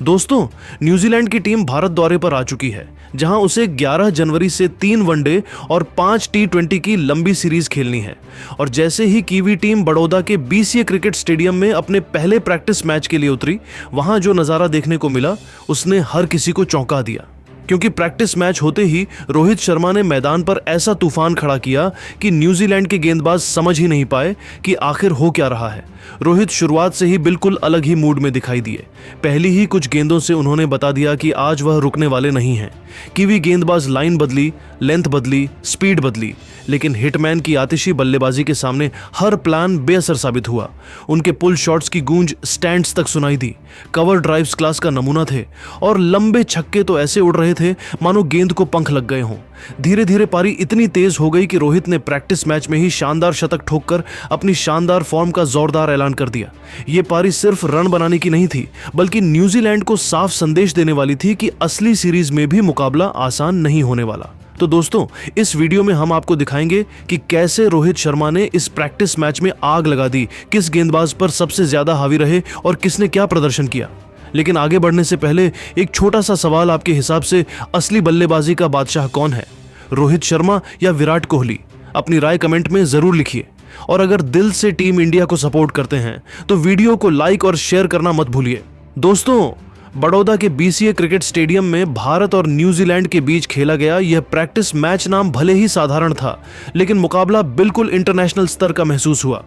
दोस्तों, न्यूजीलैंड की टीम भारत दौरे पर आ चुकी है, जहां उसे 11 जनवरी से 3 वनडे और 5 टी20 की लंबी सीरीज खेलनी है। और जैसे ही कीवी टीम बड़ौदा के बीसीए क्रिकेट स्टेडियम में अपने पहले प्रैक्टिस मैच के लिए उतरी, वहां जो नजारा देखने को मिला उसने हर किसी को चौंका दिया। क्योंकि प्रैक्टिस मैच होते ही रोहित शर्मा ने मैदान पर ऐसा तूफान खड़ा किया कि न्यूजीलैंड के गेंदबाज समझ ही नहीं पाए कि आखिर हो क्या रहा है। रोहित शुरुआत से ही बिल्कुल अलग ही मूड में दिखाई दिए। पहली ही कुछ गेंदों से उन्होंने बता दिया कि आज वह रुकने वाले नहीं हैं। कीवी गेंदबाज लाइन बदली, लेंथ बदली, स्पीड बदली, लेकिन हिटमैन की आतिशी बल्लेबाजी के सामने हर प्लान बेअसर साबित हुआ। उनके पुल शॉट्स की गूंज स्टैंड्स तक सुनाई दी, कवर ड्राइव्स क्लास का नमूना थे और लंबे छक्के तो ऐसे उड़ रहे थे मानो गेंद को पंख लग गए हों। धीरे धीरे पारी इतनी तेज हो गई कि रोहित ने प्रैक्टिस मैच में ही शानदार शतक ठोककर अपनी शानदार फॉर्म का जोरदार ऐलान कर दिया। ये पारी सिर्फ रन बनाने की नहीं थी, बल्कि न्यूजीलैंड को साफ संदेश देने वाली थी कि असली सीरीज में भी मुकाबला आसान नहीं होने वाला। तो दोस्तों, इस वीडियो में हम आपको दिखाएंगे कि कैसे रोहित शर्मा ने इस प्रैक्टिस मैच में आग लगा दी, किस गेंदबाज पर सबसे ज्यादा हावी रहे और किसने क्या प्रदर्शन किया। लेकिन आगे बढ़ने से पहले एक छोटा सा सवाल, आपके हिसाब से असली बल्लेबाजी का बादशाह कौन है, रोहित शर्मा या विराट कोहली? अपनी राय कमेंट में जरूर लिखिए। और अगर दिल से टीम इंडिया को सपोर्ट करते हैं तो वीडियो को लाइक और शेयर करना मत भूलिए। दोस्तों, बड़ौदा के बीसीए क्रिकेट स्टेडियम में भारत और न्यूजीलैंड के बीच खेला गया यह प्रैक्टिस मैच नाम भले ही साधारण था, लेकिन मुकाबला बिल्कुल इंटरनेशनल स्तर का महसूस हुआ।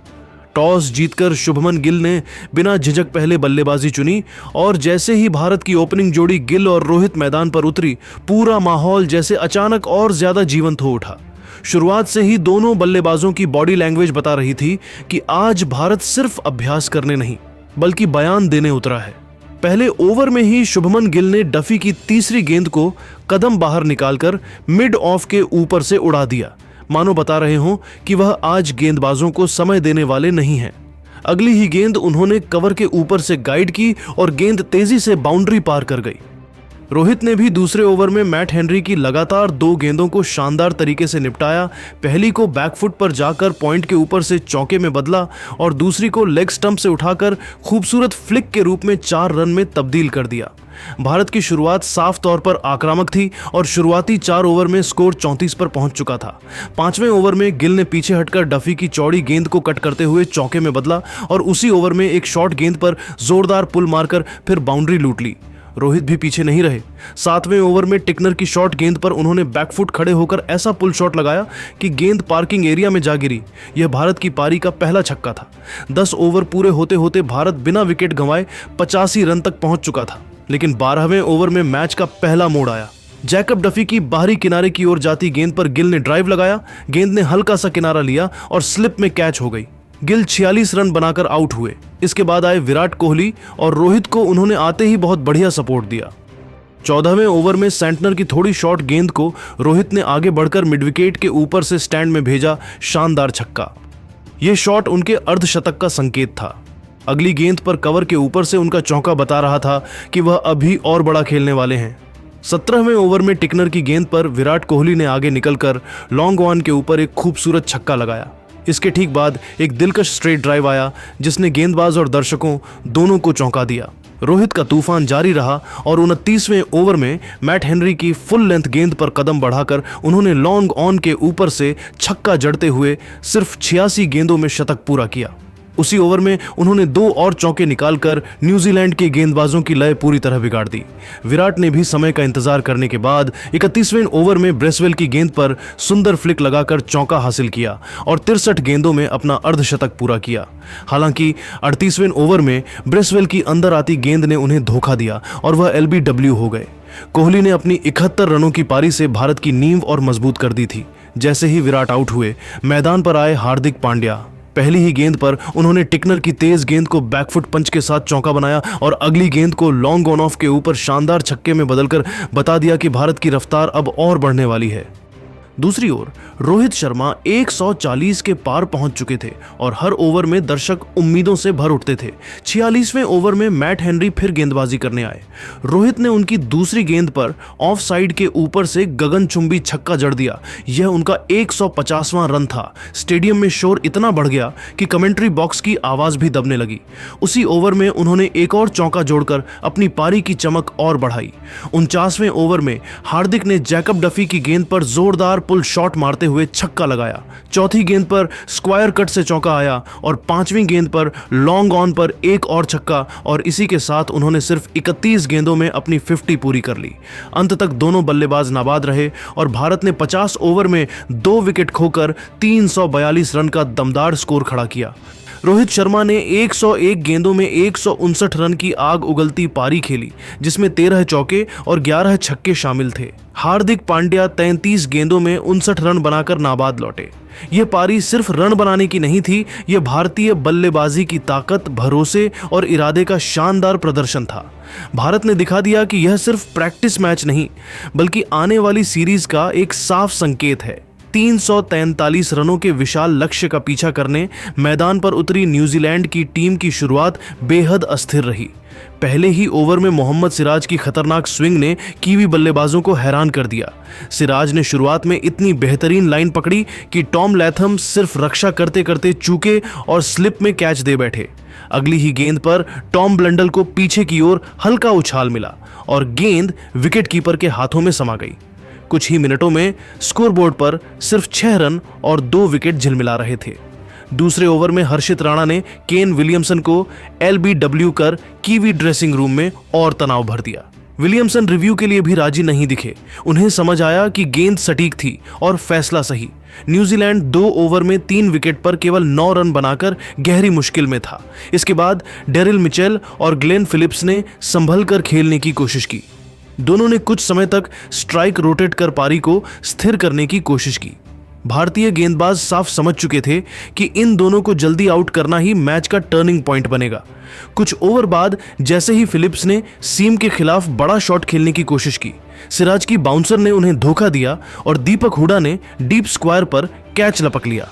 टॉस जीतकर शुभमन गिल ने बिना झिझक पहले बल्लेबाजी चुनी और जैसे ही भारत की ओपनिंग जोड़ी गिल और रोहित मैदान पर उतरी, पूरा माहौल जैसे अचानक और ज्यादा जीवंत हो उठा। शुरुआत से ही दोनों बल्लेबाजों की बॉडी लैंग्वेज बता रही थी कि आज भारत सिर्फ अभ्यास करने नहीं, बल्कि बयान देने उतरा है। पहले ओवर में ही शुभमन गिल ने डफी की तीसरी गेंद को कदम बाहर निकालकर मिड ऑफ के ऊपर से उड़ा दिया, मानो बता रहे हों कि वह आज गेंदबाजों को समय देने वाले नहीं हैं। अगली ही गेंद उन्होंने कवर के ऊपर से गाइड की और गेंद तेजी से बाउंड्री पार कर गई। रोहित ने भी दूसरे ओवर में मैट हेनरी की लगातार 2 गेंदों को शानदार तरीके से निपटाया। पहली को बैकफुट पर जाकर पॉइंट के ऊपर से चौके में बदला और दूसरी को लेग स्टंप से उठाकर खूबसूरत फ्लिक के रूप में 4 रन में तब्दील कर दिया। भारत की शुरुआत साफ तौर पर आक्रामक थी और शुरुआती 4 ओवर में स्कोर 34 पर पहुंच चुका था। 5वें ओवर में गिल ने पीछे हटकर डफी की चौड़ी गेंद को कट करते हुए चौके में बदला और उसी ओवर में एक शॉर्ट गेंद पर जोरदार पुल मारकर फिर बाउंड्री लूट ली। रोहित भी पीछे नहीं रहे। 7वें ओवर में टिकनर की शॉर्ट गेंद पर उन्होंने बैकफुट खड़े होकर ऐसा पुल शॉट लगाया कि गेंद पार्किंग एरिया में जा गिरी। यह भारत की पारी का पहला छक्का था। 10 ओवर पूरे होते होते भारत बिना विकेट गंवाए 85 रन तक पहुंच चुका था। लेकिन 12वें ओवर में मैच का पहला मोड़ आया। जैकब डफी की बाहरी किनारे की ओर जाती गेंद पर गिल ने ड्राइव लगाया। गेंद ने हल्का सा किनारा लिया और स्लिप में कैच हो गई। गिल 46 रन बनाकर आउट हुए। इसके बाद आए विराट कोहली और रोहित को उन्होंने आते ही बहुत बढ़िया सपोर्ट दिया। 14वें ओवर में सेंटनर की थोड़ी शॉर्ट गेंद को रोहित ने आगे बढ़कर मिड विकेट के ऊपर से स्टैंड में भेजा, शानदार छक्का। यह शॉट उनके अर्धशतक का संकेत था। अगली गेंद पर कवर के ऊपर से उनका चौका बता रहा था कि वह अभी और बड़ा खेलने वाले हैं। 17वें ओवर में टिकनर की गेंद पर विराट कोहली ने आगे निकलकर लॉन्ग ऑन के ऊपर एक खूबसूरत छक्का लगाया। इसके ठीक बाद एक दिलकश स्ट्रेट ड्राइव आया जिसने गेंदबाज और दर्शकों दोनों को चौंका दिया। रोहित का तूफान जारी रहा और 29वें ओवर में मैट हेनरी की फुल लेंथ गेंद पर कदम बढ़ाकर उन्होंने लॉन्ग ऑन के ऊपर से छक्का जड़ते हुए सिर्फ 86 गेंदों में शतक पूरा किया। उसी ओवर में उन्होंने 2 और चौके निकालकर न्यूजीलैंड के गेंदबाजों की लय पूरी तरह बिगाड़ दी। विराट ने भी समय का इंतजार करने के बाद 31वें ओवर में ब्रेसवेल की गेंद पर सुंदर फ्लिक लगाकर चौका हासिल किया और 63 गेंदों में अपना अर्धशतक पूरा किया। हालांकि 38वें ओवर में ब्रेसवेल की अंदर आती गेंद ने उन्हें धोखा दिया और वह LBW हो गए। कोहली ने अपनी 71 रनों की पारी से भारत की नींव और मजबूत कर दी थी। जैसे ही विराट आउट हुए, मैदान पर आए हार्दिक पांड्या। पहली ही गेंद पर उन्होंने टिकनर की तेज गेंद को बैकफुट पंच के साथ चौका बनाया और अगली गेंद को लॉन्ग ऑन ऑफ के ऊपर शानदार छक्के में बदलकर बता दिया कि भारत की रफ्तार अब और बढ़ने वाली है। दूसरी ओर रोहित शर्मा 140 के पार पहुंच चुके थे और हर ओवर में दर्शक उम्मीदों से भर उठते थे। 46वें ओवर में मैट हेनरी फिर गेंदबाजी करने आए। रोहित ने उनकी दूसरी गेंद पर ऑफ साइड के ऊपर से गगनचुंबी छक्का जड़ दिया। यह उनका 150वां रन था। स्टेडियम में शोर इतना बढ़ गया कि कमेंट्री बॉक्स की आवाज भी दबने लगी। उसी ओवर में उन्होंने एक और चौका जोड़कर अपनी पारी की चमक और बढ़ाई। 49वें ओवर में हार्दिक ने जैकब डफी की गेंद पर जोरदार पुल शॉट मारते हुए छक्का लगाया। चौथी गेंद पर स्क्वायर कट से चौका आया और 5वीं गेंद पर लॉन्ग ऑन पर एक और छक्का, और इसी के साथ उन्होंने सिर्फ 31 गेंदों में अपनी 50 पूरी कर ली। अंत तक दोनों बल्लेबाज नाबाद रहे और भारत ने 50 ओवर में 2 विकेट खोकर 342 रन का दमदार स्कोर खड़ा किया। रोहित शर्मा ने 101 गेंदों में 159 रन की आग उगलती पारी खेली, जिसमें 13 चौके और 11 छक्के शामिल थे। हार्दिक पांड्या 33 गेंदों में 59 रन बनाकर नाबाद लौटे। यह पारी सिर्फ रन बनाने की नहीं थी, यह भारतीय बल्लेबाजी की ताकत, भरोसे और इरादे का शानदार प्रदर्शन था। भारत ने दिखा दिया कि यह सिर्फ प्रैक्टिस मैच नहीं, बल्कि आने वाली सीरीज का एक साफ संकेत है। 343 रनों के विशाल लक्ष्य का पीछा करने मैदान पर उतरी न्यूजीलैंड की टीम की शुरुआत बेहद अस्थिर रही। पहले ही ओवर में मोहम्मद सिराज की खतरनाक स्विंग ने कीवी बल्लेबाजों को हैरान कर दिया। सिराज ने शुरुआत में इतनी बेहतरीन लाइन पकड़ी कि टॉम लैथम सिर्फ रक्षा करते करते चूके और स्लिप में कैच दे बैठे। अगली ही गेंद पर टॉम ब्लंडल को पीछे की ओर हल्का उछाल मिला और गेंद विकेटकीपर के हाथों में समा गई। कुछ ही मिनटों में स्कोरबोर्ड पर सिर्फ 6 रन और 2 विकेट झिलमिला रहे थे। दूसरे ओवर में हर्षित राणा ने केन विलियमसन को LBW कर कीवी ड्रेसिंग रूम में और तनाव भर दिया। विलियमसन रिव्यू के लिए भी राजी नहीं दिखे। उन्हें समझ आया कि गेंद सटीक थी और फैसला सही। न्यूजीलैंड 2 ओवर में 3 विकेट पर केवल 9 रन बनाकर गहरी मुश्किल में था। इसके बाद डेरिल मिचेल और ग्लेन फिलिप्स ने संभल कर खेलने की कोशिश की। दोनों ने कुछ समय तक स्ट्राइक रोटेट कर पारी को स्थिर करने की कोशिश की। भारतीय गेंदबाज साफ समझ चुके थे कि इन दोनों को जल्दी आउट करना ही मैच का टर्निंग पॉइंट बनेगा। कुछ ओवर बाद जैसे ही फिलिप्स ने सीम के खिलाफ बड़ा शॉट खेलने की कोशिश की, सिराज की बाउंसर ने उन्हें धोखा दिया और दीपक हुडा ने डीप स्क्वायर पर कैच लपक लिया।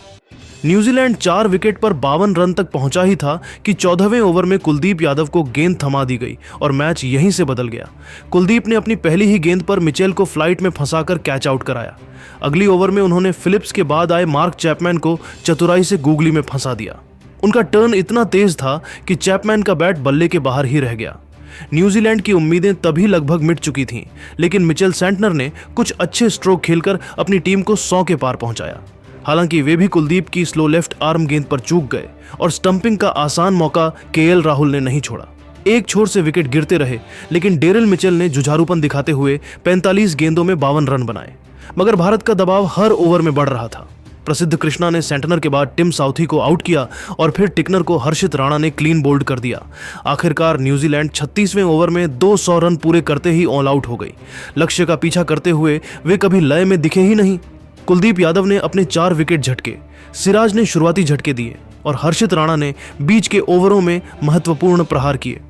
न्यूजीलैंड 4 विकेट पर 52 रन तक पहुंचा ही था कि 14वें ओवर में कुलदीप यादव को गेंद थमा दी गई और मैच यहीं से बदल गया। कुलदीप ने अपनी पहली ही गेंद पर मिचेल को फ्लाइट में फंसाकर कैच आउट कराया। अगली ओवर में उन्होंने फिलिप्स के बाद आए मार्क चैपमैन को चतुराई से गूगली में फंसा दिया। उनका टर्न इतना तेज था कि चैपमैन का बैट बल्ले के बाहर ही रह गया। न्यूजीलैंड की उम्मीदें तभी लगभग मिट चुकी थीं, लेकिन मिचेल सेंटनर ने कुछ अच्छे स्ट्रोक खेलकर अपनी टीम को 100 के पार पहुंचाया। हालांकि वे भी कुलदीप की स्लो लेफ्ट आर्म गेंद पर चूक गए और स्टंपिंग का आसान मौका KL राहुल ने नहीं छोड़ा। एक छोर से विकेट गिरते रहे, लेकिन डेरिल मिचेल ने जुझारूपन दिखाते हुए 45 गेंदों में 52 रन बनाए। मगर भारत का दबाव हर ओवर में बढ़ रहा था। प्रसिद्ध कृष्णा ने सेंटनर के बाद टिम साउथी को आउट किया और फिर टिकनर को हर्षित राणा ने क्लीन बोल्ड कर दिया। आखिरकार न्यूजीलैंड 36वें ओवर में 200 रन पूरे करते ही ऑल आउट हो गई। लक्ष्य का पीछा करते हुए वे कभी लय में दिखे ही नहीं। कुलदीप यादव ने अपने 4 विकेट झटके, सिराज ने शुरुआती झटके दिए और हर्षित राणा ने बीच के ओवरों में महत्वपूर्ण प्रहार किए।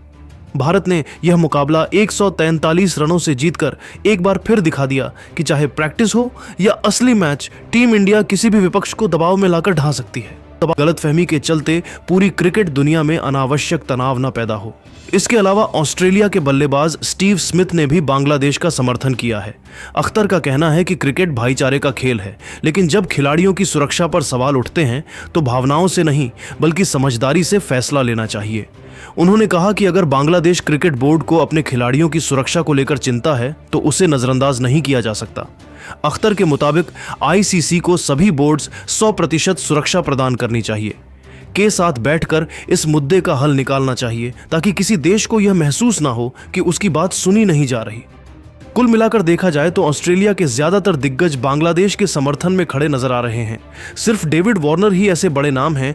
भारत ने यह मुकाबला 143 रनों से जीतकर एक बार फिर दिखा दिया कि चाहे प्रैक्टिस हो या असली मैच, टीम इंडिया किसी भी विपक्ष को दबाव में लाकर ढा सकती है। गलतफहमी के चलते पूरी क्रिकेट दुनिया में अनावश्यक तनाव न पैदा हो। इसके अलावा ऑस्ट्रेलिया के बल्लेबाज स्टीव स्मिथ ने भी बांग्लादेश का समर्थन किया है। अख्तर का कहना है कि क्रिकेट भाईचारे का खेल है, लेकिन जब खिलाड़ियों की सुरक्षा पर सवाल उठते हैं तो भावनाओं से नहीं बल्कि समझदारी से फैसला लेना चाहिए। उन्होंने कहा कि अगर बांग्लादेश क्रिकेट बोर्ड को अपने खिलाड़ियों की सुरक्षा को लेकर चिंता है तो उसे नजरअंदाज नहीं किया जा सकता। अख्तर के मुताबिक ICC को सभी बोर्ड्स 100% सुरक्षा प्रदान करनी चाहिए। के साथ बैठकर इस मुद्दे का हल निकालना चाहिए ताकि किसी देश को यह महसूस ना हो कि उसकी बात सुनी नहीं जा रही। कुल मिलाकर देखा जाए तो ऑस्ट्रेलिया के ज्यादातर दिग्गज बांग्लादेश के समर्थन में खड़े नजर आ रहे हैं। सिर्फ डेविड वार्नर ही ऐसे बड़े नाम हैं